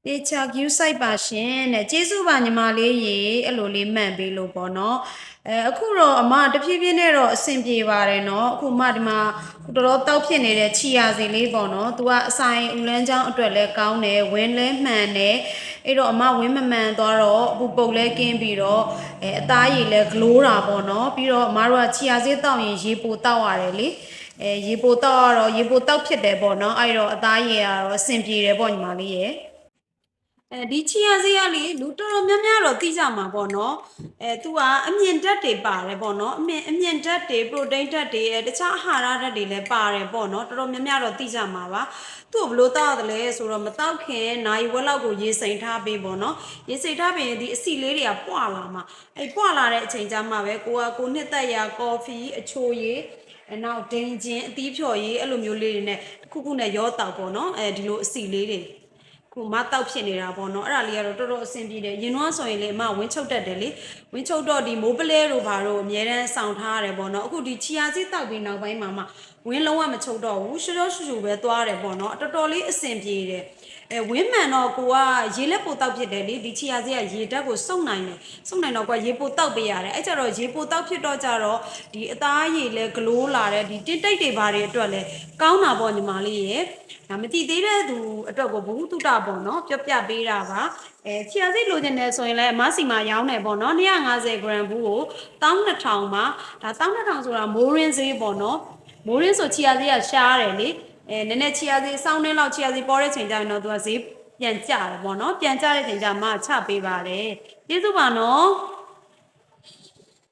တေချာ view site ပါရှင်တဲ့ကျေးဇူးပါညီမလေးရေအဲ့လိုလေးမှန်ပေးလို့ပေါ့နော်အခုတော့အမတဖြည်းဖြည်းနဲ့တော့အဆင်ပြေပါတယ်နော်အခုမှဒီမှာတော်တော်တောက်ဖြစ်နေတဲ့ခြီရစီလေးပေါ့နော်သူကအဆိုင်ဦးလန်းချောင်းအတွက်လဲကောင်းတယ်ဝင်းလဲမှန်တယ်အဲ့တော့အမဝင်းမမှန်သွားတော့အခုပုတ်လဲကင်းပြီးတော့အသားရည်လဲ glow တာပေါ့နော်ပြီးတော့အမတို့ကခြီရစီတောက်ရင်ရေပိုတောက်ရတယ်လေရေပိုတောက်ကတော့ရေပိုတောက်ဖြစ်တယ်ပေါ့နော်အဲ့တော့အသားရည်ကတော့အဆင်ပြေတယ်ပေါ့ညီမလေးရေဒီချီယာစီကလေလူတော်တော်များများတော့သိကြမှာပေါ့နော်သူကအမြင့်ဓာတ်တွေပါတယ်ပေါ့နော်အမြင့်ဓာတ်တွေ protein ဓာတ်တွေတခြားအာဟာရဓာတ်တွေလည်းပါတယ်ပေါ့နော်တော်တော်များများတော့သိကြမှာပါသူ့ဘလို့တောက်တယ်လဲဆိုတော့မတောက်ခင်နိုင်ဝက်လောက်ကိုရေစိမ်ထားပေးပေါ့နော်ရေစိမ်ထားပြီးဒီအစီလေးတွေကပွာလာမှာပွာလာတဲ့အချိန်ကျမှပဲကိုနှစ်သက်ရာကော်ဖီအချိုရည်နောက်ဒိန်ချင်းအသီးဖြော်ရည်အဲ့လိုမျိုးလေးတွေနဲ့တစ်ခုခုနဲ့ရောတောက်ပေါ့နော်ဒီလိုအစီလေးတွေခုမတောက်ဖြစ်နေတာပေါ့နော်အဲ့ဒါလေးကတော့တော်တော်အဆင်ပြေတယ်ရင်တော့ဆိုရင်လေအမဝင်းချုပ်တတ်တယ်လေဝင်းချုပ်တော့ဒီမိုးပလဲတို့ဘာတို့အများတန်းဆောင်ထားရတယ်ပေါ့နော်အခုဒီချီယာစီတောက်ပြီးနောက်ပိုင်းမှာဝင်းလုံးဝမချုပ်တော့ဘူးရှော့ရှူပဲသွားတယ်ပေါ့နော်တော်တော်လေးအဆင်ပြေတယ်ဝင်းမှန်တော့ကိုကရေလက်ပိုတောက်ဖြစ်တယ်လေဒီချီယာစီကရေဓာတ်ကိုစုပ်နိုင်တယ်စုပ်နိုင်တော့ကိုကရေပိုတောက်ပေးရတယ်အဲ့ကြတော့ရေပိုတောက်ဖြစ်တော့ကြတော့ဒီအသားရည်လဲဂလိုးလာတယ်ဒီတစ်တိတ်တွေဘာတွေအတွက်လဲကောင်းတာပေါ့ညီမလေးရေဒါမကြည့်သေးတဲ့သူအတွက်ကိုဘ ഹു တုတပေါ့နော်ပြောပြပေးတာပါချီယာစီလိုချင်တယ်ဆိုရင်လည်းအမစီမှာရောင်းတယ်ပေါ့နော်250 gram ဘူးကို12000မှာဒါ12000ဆိုတာမိုးရင်းဈေးပေါ့နော်မိုးရင်းဆိုချီယာစီကရှားတယ်လေနည်းနည်းချီယာစီစောင်းနှင်းလောက်ချီယာစီပေါ်တဲ့ချိန်ကျရင်တော့သူကဈေးပြန်ကျတယ်ပေါ့နော်ပြန်ကျတဲ့ချိန်ကျမှချပေးပါတယ်ကျေးဇူးပါနော်